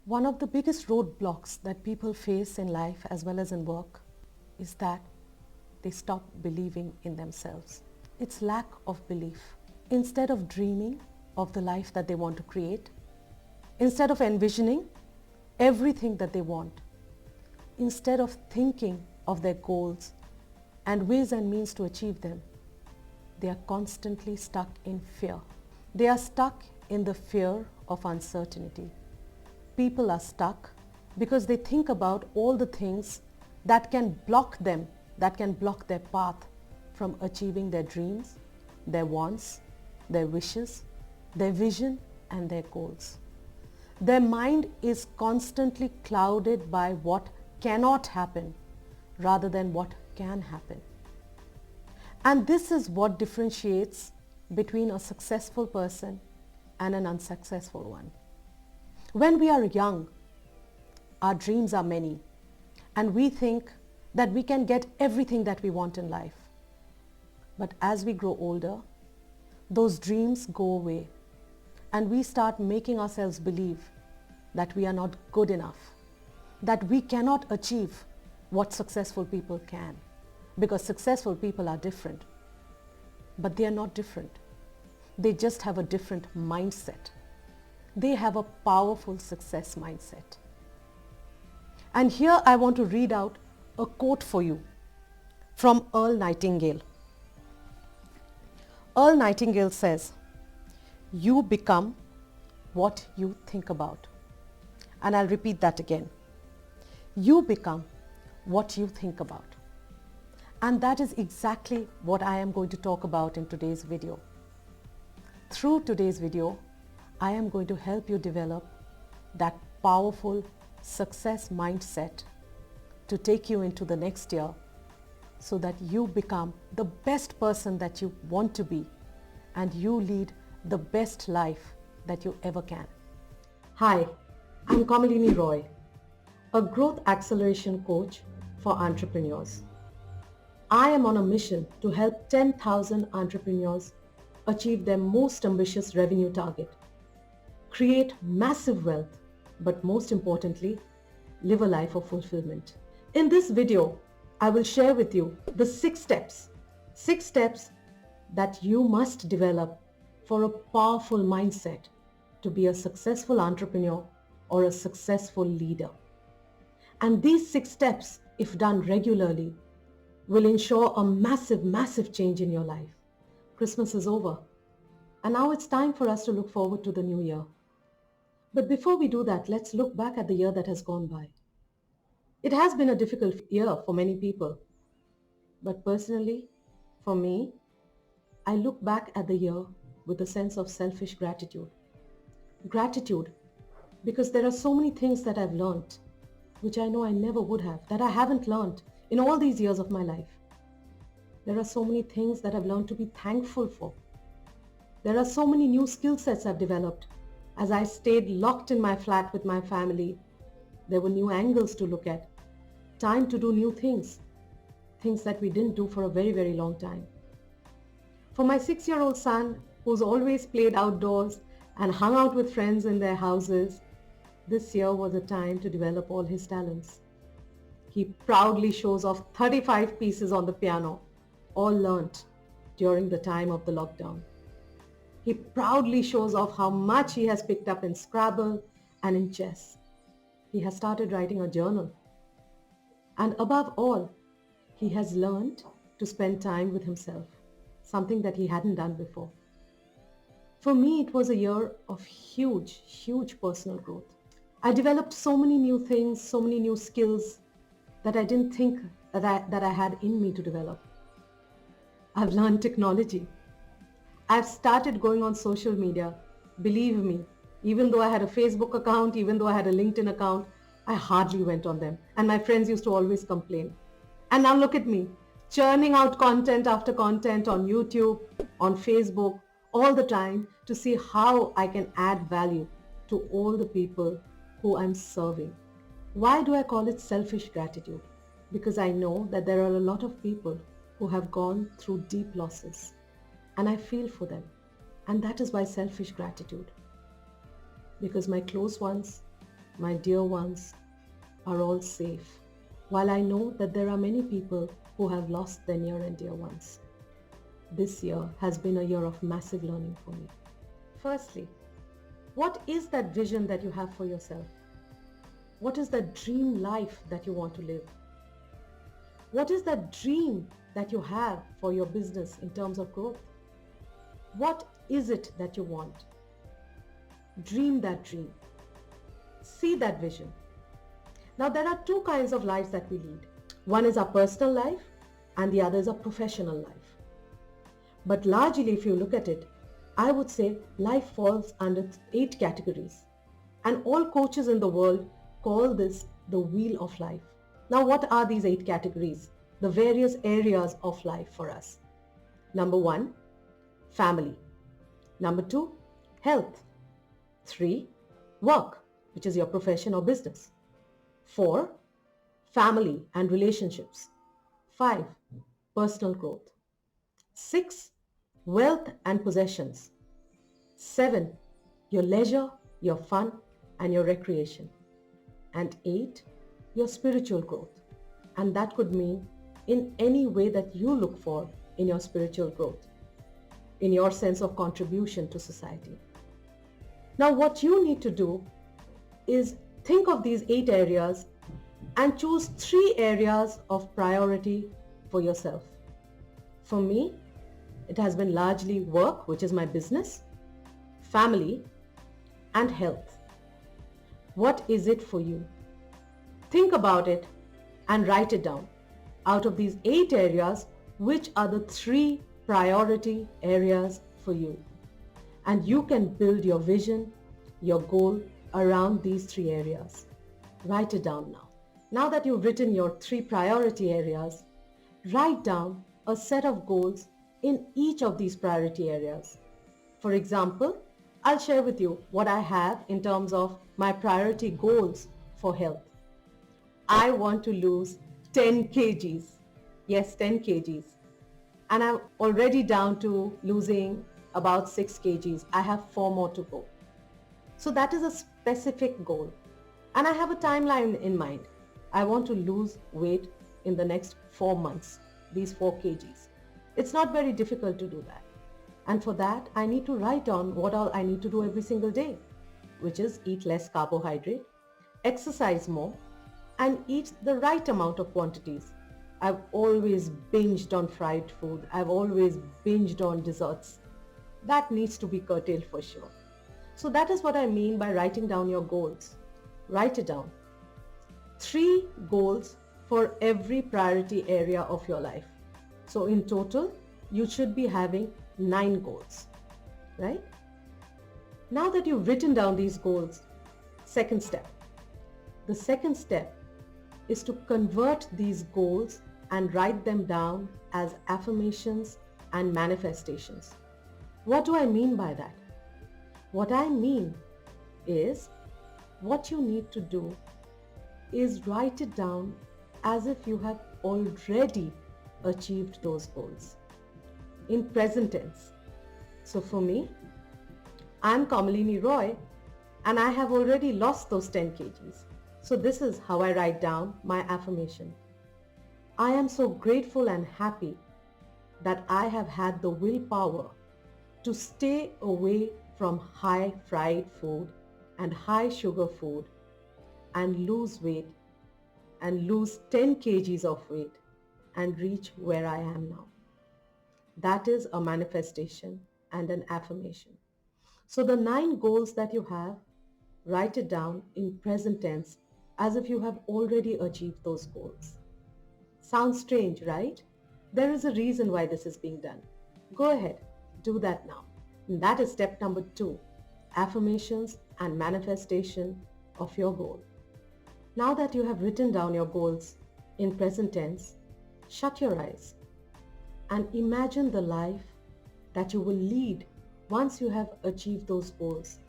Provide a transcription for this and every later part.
One of the biggest roadblocks that people face in life as well as in work is that they stop believing in themselves. It's lack of belief. Instead of dreaming of the life that they want to create, instead of envisioning everything that they want, instead of thinking of their goals and ways and means to achieve them, they are constantly stuck in fear. They are stuck in the fear of uncertainty. People are stuck because they think about all the things that can block them, that can block their path from achieving their dreams, their wants, their wishes, their vision and their goals. Their mind is constantly clouded by what cannot happen rather than what can happen. And this is what differentiates between a successful person and an unsuccessful one. When we are young, our dreams are many, and we think that we can get everything that we want in life. But as we grow older, those dreams go away, and we start making ourselves believe that we are not good enough, that we cannot achieve what successful people can, because successful people are different. But they are not different. They just have a different mindset. They have a powerful success mindset. And here I want to read out a quote for you from Earl Nightingale. Earl Nightingale says, "You become what you think about." And I'll repeat that again. You become what you think about. And that is exactly what I am going to talk about in today's video. Through today's video, I am going to help you develop that powerful success mindset to take you into the next year so that you become the best person that you want to be and you lead the best life that you ever can. Hi, I'm Kamalini Roy, a growth acceleration coach for entrepreneurs. I am on a mission to help 10,000 entrepreneurs achieve their most ambitious revenue target, create massive wealth, but most importantly, live a life of fulfillment. In this video, I will share with you the 6 steps that you must develop for a powerful mindset to be a successful entrepreneur or a successful leader. And these 6 steps, if done regularly, will ensure a massive change in your life. Christmas is over, and now it's time for us to look forward to the new year. But before we do that, let's look back at the year that has gone by. It has been a difficult year for many people. But personally, for me, I look back at the year with a sense of selfish gratitude. Gratitude because there are so many things that I've learned, which I know I never would have, that I haven't learned in all these years of my life. There are so many things that I've learned to be thankful for. There are so many new skill sets I've developed. As I stayed locked in my flat with my family, there were new angles to look at, time to do new things that we didn't do for a very long time. For my 6-year-old son, who's always played outdoors and hung out with friends in their houses, this year was a time to develop all his talents. He proudly shows off 35 pieces on the piano, all learnt during the time of the lockdown. He proudly shows off how much he has picked up in Scrabble and in chess. He has started writing a journal. And above all, he has learned to spend time with himself, something that he hadn't done before. For me, it was a year of huge personal growth. I developed so many new things, so many new skills that I didn't think that I had in me to develop. I've learned technology. I've started going on social media. Believe me, even though I had a Facebook account, even though I had a LinkedIn account, I hardly went on them. And my friends used to always complain. And now look at me, churning out content after content on YouTube, on Facebook, all the time to see how I can add value to all the people who I'm serving. Why do I call it selfish gratitude? Because I know that there are a lot of people who have gone through deep losses, and I feel for them. And that is why selfish gratitude. Because my close ones my dear ones, are all safe, while I know that there are many people who have lost their near and dear ones. This year has been a year of massive learning for me. Firstly, what is that vision that you have for yourself? What is that dream life that you want to live? What is that dream that you have for your business in terms of growth? What is it that you want? Dream that dream. See that vision. Now, there are two kinds of lives that we lead. One is our personal life and the other is our professional life. But largely, if you look at it, I would say life falls under 8 categories. And all coaches in the world call this the wheel of life. Now, what are these 8 categories? The various areas of life for us. Number 1, family. Number 2, health. 3, work, which is your profession or business. 4, family and relationships. 5, personal growth. 6, wealth and possessions. 7, your leisure, your fun and your recreation. And 8, your spiritual growth. And that could mean in any way that you look for in your spiritual growth, in your sense of contribution to society. Now, what you need to do is think of these 8 areas and choose 3 areas of priority for yourself. For me, it has been largely work, which is my business, family, and health. What is it for you? Think about it and write it down. Out of these 8 areas, which are the 3 priority areas for you? And you can build your vision, your goal around these 3 areas. Write it down now. Now that you've written your 3 priority areas, write down a set of goals in each of these priority areas. For example, I'll share with you what I have in terms of my priority goals for health. I want to lose 10 kgs. Yes, 10 kgs. And I'm already down to losing about 6 kgs. I have 4 more to go. So that is a specific goal. And I have a timeline in mind. I want to lose weight in the next 4 months, these 4 kgs. It's not very difficult to do that. And for that, I need to write down what all I need to do every single day, which is eat less carbohydrate, exercise more, and eat the right amount of quantities. I've always binged on fried food. I've always binged on desserts. That needs to be curtailed for sure. So that is what I mean by writing down your goals. Write it down. 3 goals for every priority area of your life. So in total, you should be having 9 goals, right? Now that you've written down these goals, second step. The second step is to convert these goals and write them down as affirmations and manifestations. What do I mean by that? What I mean is what you need to do is write it down as if you have already achieved those goals in present tense. So for me, I'm Kamalini Roy and I have already lost those 10 kgs. So this is how I write down my affirmation. I am so grateful and happy that I have had the willpower to stay away from high fried food and high sugar food and lose weight and lose 10 kgs of weight and reach where I am now. That is a manifestation and an affirmation. So the 9 goals that you have, write it down in present tense as if you have already achieved those goals. Sounds strange, right? There is a reason why this is being done. Go ahead, do that now. And that is step number 2, affirmations and manifestation of your goal. Now that you have written down your goals in present tense, shut your eyes and imagine the life that you will lead once you have achieved those goals,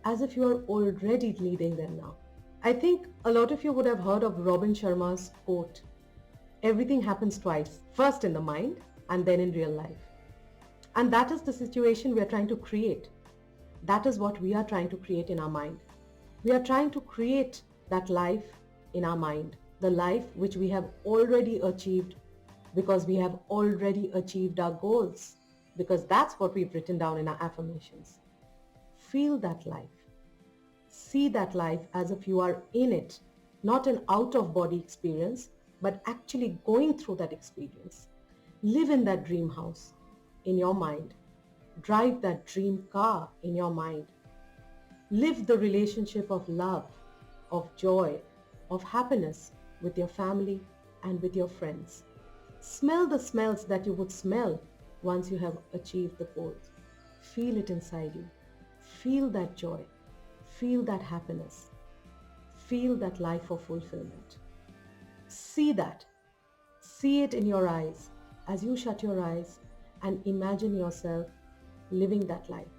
as if you are already leading them now. I think a lot of you would have heard of Robin Sharma's quote, everything happens twice, first in the mind and then in real life. And that is the situation we are trying to create. That is what we are trying to create in our mind. We are trying to create that life in our mind, the life which we have already achieved because we have already achieved our goals, because that's what we've written down in our affirmations. Feel that life. See that life as if you are in it, not an out-of-body experience, but actually going through that experience. Live in that dream house in your mind. Drive that dream car in your mind. Live the relationship of love, of joy, of happiness with your family and with your friends. Smell the smells that you would smell once you have achieved the goals. Feel it inside you. Feel that joy. Feel that happiness. Feel that life of fulfillment. See that. See it in your eyes as you shut your eyes and imagine yourself living that life.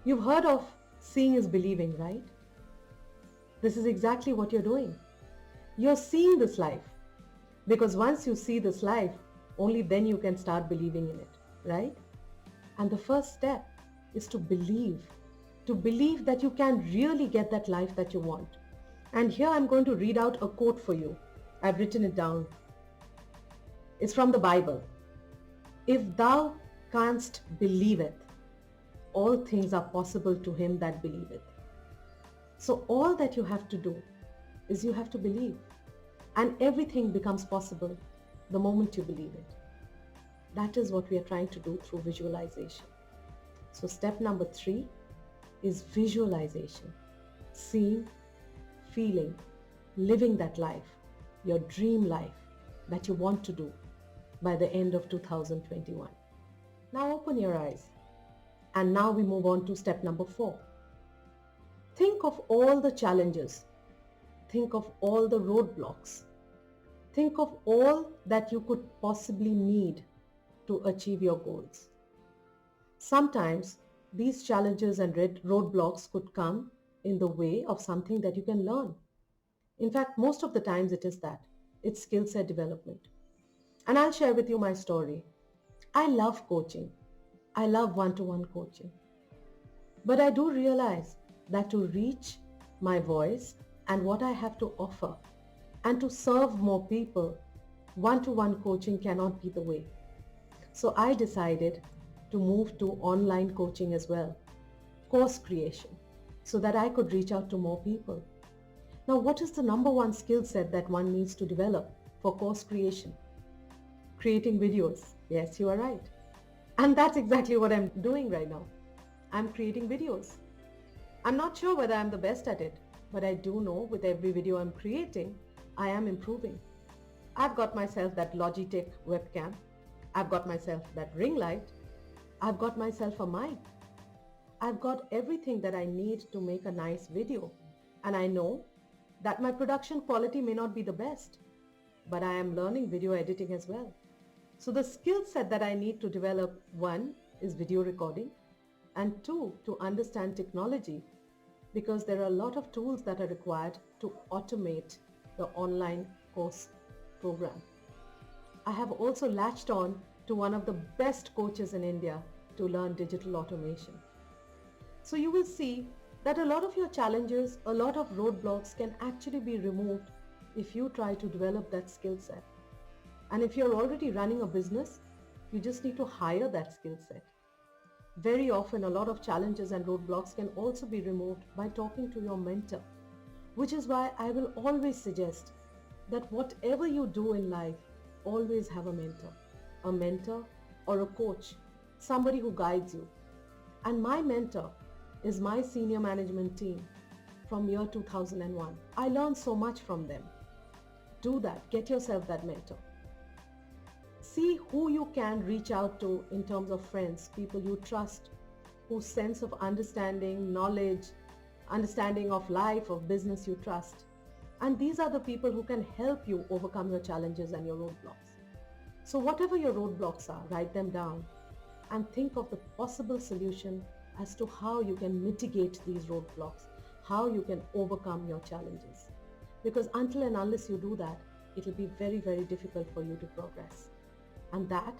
You've heard of seeing is believing, right? This is exactly what you're doing. You're seeing this life because once you see this life, only then you can start believing in it, right? And the first step is to believe that you can really get that life that you want. And here I'm going to read out a quote for you. I've written it down. It's from the Bible. If thou canst believe it, all things are possible to him that believeth. So all that you have to do is you have to believe, and everything becomes possible the moment you believe it. That is what we are trying to do through visualization. So step number 3 is visualization. Seeing, feeling, living that life, your dream life that you want to do by the end of 2021. Now open your eyes. And now we move on to step number 4. Think of all the challenges. Think of all the roadblocks. Think of all that you could possibly need to achieve your goals. Sometimes these challenges and roadblocks could come in the way of something that you can learn. In fact, most of the times it is that. It's skill set development. And I'll share with you my story. I love coaching. I love one-to-one coaching. But I do realize that to reach my voice and what I have to offer and to serve more people, one-to-one coaching cannot be the way. So I decided to move to online coaching as well, course creation, so that I could reach out to more people. Now, what is the number one skill set that one needs to develop for course creation? Creating videos. Yes, you are right. And that's exactly what I'm doing right now. I'm creating videos. I'm not sure whether I'm the best at it, but I do know with every video I'm creating, I am improving. I've got myself that Logitech webcam. I've got myself that ring light. I've got myself a mic. I've got everything that I need to make a nice video. And I know that my production quality may not be the best, but I am learning video editing as well. So the skill set that I need to develop, 1 is video recording, and 2 to understand technology, because there are a lot of tools that are required to automate the online course program. I have also latched on to one of the best coaches in India to learn digital automation. So you will see that a lot of your challenges, a lot of roadblocks can actually be removed if you try to develop that skill set. And if you're already running a business, you just need to hire that skill set. Very often, a lot of challenges and roadblocks can also be removed by talking to your mentor, which is why I will always suggest that whatever you do in life, always have a mentor or a coach, somebody who guides you. And my mentor is my senior management team from year 2001. I learned so much from them. Do that. Get yourself that mentor. See who you can reach out to in terms of friends, people you trust, whose sense of understanding, knowledge, understanding of life, of business you trust. And these are the people who can help you overcome your challenges and your roadblocks. So whatever your roadblocks are, write them down and think of the possible solution as to how you can mitigate these roadblocks, how you can overcome your challenges. Because until and unless you do that, it will be very, very difficult for you to progress. And that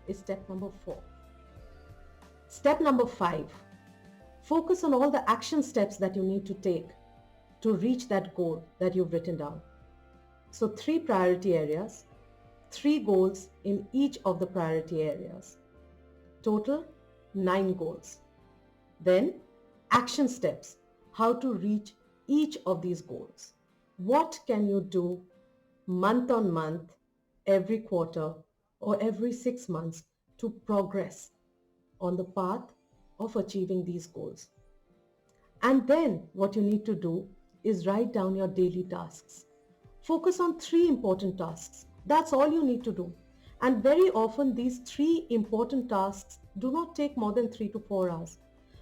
is step number 4. Step number 5, focus on all the action steps that you need to take to reach that goal that you've written down. So 3 priority areas, 3 goals in each of the priority areas. Total 9 goals. Then action steps, how to reach each of these goals. What can you do month on month, every quarter, or every 6 months to progress on the path of achieving these goals? And then what you need to do is write down your daily tasks. Focus on 3 important tasks. That's all you need to do. And very often these 3 important tasks do not take more than 3 to 4 hours.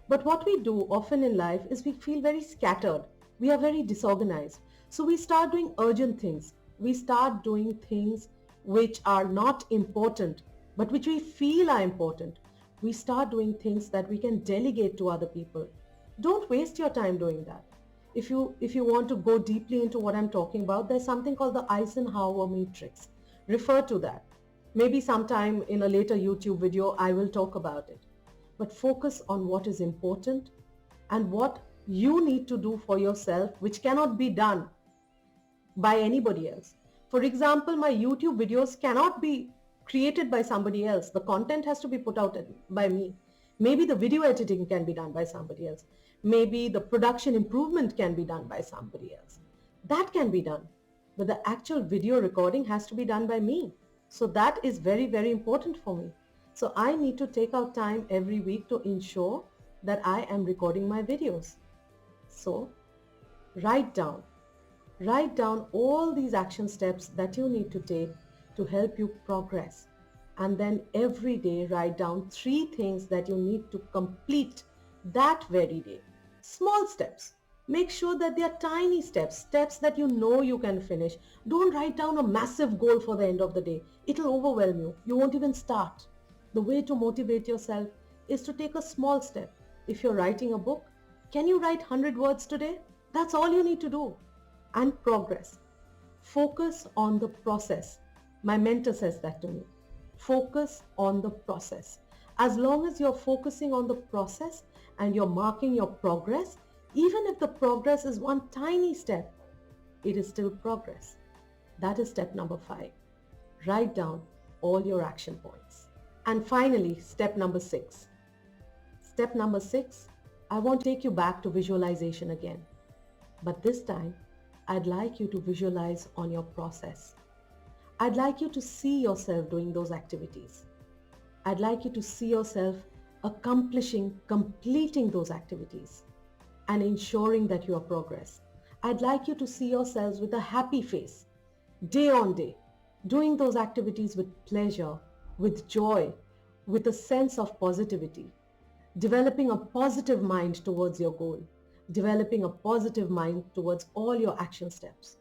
But what we do often in life is we feel very scattered. We are very disorganized. So we start doing urgent things. We start doing things which are not important, but which we feel are important. We start doing things that we can delegate to other people. Don't waste your time doing that. If you want to go deeply into what I'm talking about, there's something called the Eisenhower matrix. Refer to that. Maybe sometime in a later YouTube video, I will talk about it. But focus on what is important and what you need to do for yourself, which cannot be done by anybody else. For example, my YouTube videos cannot be created by somebody else. The content has to be put out by me. Maybe the video editing can be done by somebody else. Maybe the production improvement can be done by somebody else. That can be done. But the actual video recording has to be done by me. So that is very, very important for me. So I need to take out time every week to ensure that I am recording my videos. So write down all these action steps that you need to take to help you progress. And then every day write down 3 things that you need to complete that very day. Small steps. Make sure that they are tiny steps that you know you can finish. Don't write down a massive goal for the end of the day. It'll overwhelm you. You won't even start. The way to motivate yourself is to take a small step. If you're writing a book, can you write 100 words today? That's all you need to do. And progress. Focus on the process. My mentor says that to me. Focus on the process. As long as you're focusing on the process and you're marking your progress, even if the progress is one tiny step, it is still progress. That is step number 5. Write down all your action points. And finally, step number 6. Step number 6, I want to take you back to visualization again. But this time, I'd like you to visualize on your process. I'd like you to see yourself doing those activities. I'd like you to see yourself completing those activities and ensuring that you are progress. I'd like you to see yourselves with a happy face, day on day, doing those activities with pleasure, with joy, with a sense of positivity, developing a positive mind towards your goal, developing a positive mind towards all your action steps.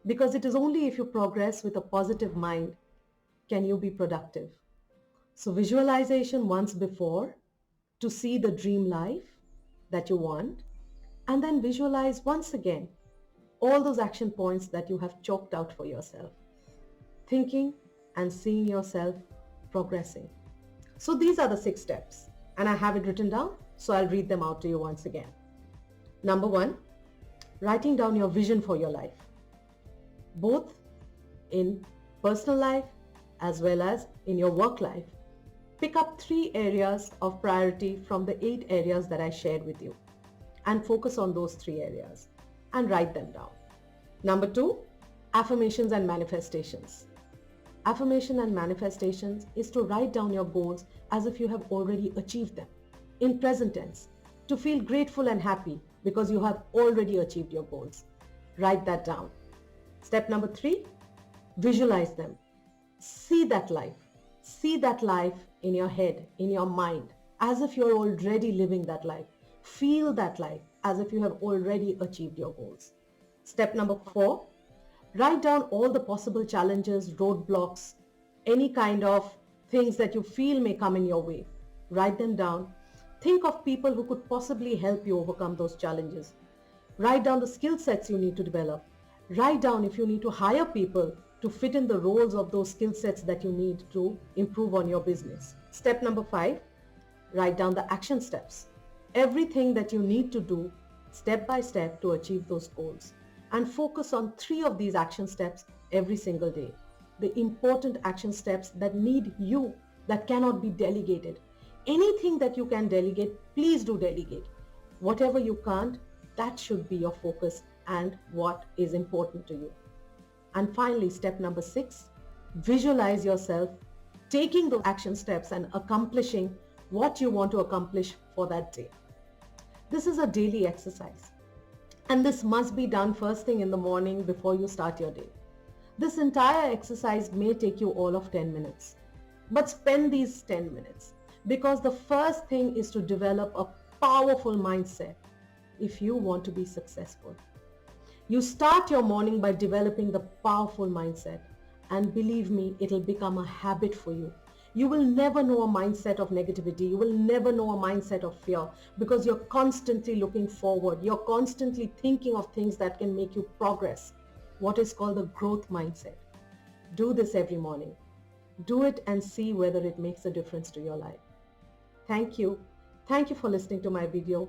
Because it is only if you progress with a positive mind can you be productive. So visualization once before to see the dream life that you want, and then visualize once again all those action points that you have chalked out for yourself, thinking and seeing yourself progressing. So these are the 6 steps, and I have it written down, so I'll read them out to you once again. Number 1, writing down your vision for your life, both in personal life as well as in your work life. Pick up 3 areas of priority from the 8 areas that I shared with you and focus on those 3 areas and write them down. Number 2, affirmations and manifestations. Affirmation and manifestations is to write down your goals as if you have already achieved them in present tense, to feel grateful and happy because you have already achieved your goals. Write that down. Step number 3, visualize them. See that life. See that life in your head, in your mind, as if you're already living that life. Feel that life as if you have already achieved your goals. Step number 4, write down all the possible challenges, roadblocks, any kind of things that you feel may come in your way. Write them down. Think of people who could possibly help you overcome those challenges. Write down the skill sets you need to develop. Write down if you need to hire people to fit in the roles of those skill sets that you need to improve on your business. Step number 5, write down the action steps. Everything that you need to do step by step to achieve those goals. And focus on 3 of these action steps every single day. The important action steps that need you, that cannot be delegated. Anything that you can delegate, please do delegate. Whatever you can't, that should be your focus and what is important to you. And finally, step number 6, visualize yourself taking those action steps and accomplishing what you want to accomplish for that day. This is a daily exercise, and this must be done first thing in the morning before you start your day. This entire exercise may take you all of 10 minutes, but spend these 10 minutes, because the first thing is to develop a powerful mindset if you want to be successful. You start your morning by developing the powerful mindset, and believe me, it'll become a habit for you. You will never know a mindset of negativity. You will never know a mindset of fear, because you're constantly looking forward. You're constantly thinking of things that can make you progress. What is called the growth mindset. Do this every morning. Do it and see whether it makes a difference to your life. Thank you. Thank you for listening to my video.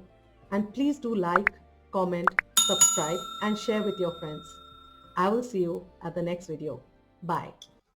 And please do like, comment, subscribe, and share with your friends. I will see you at the next video. Bye.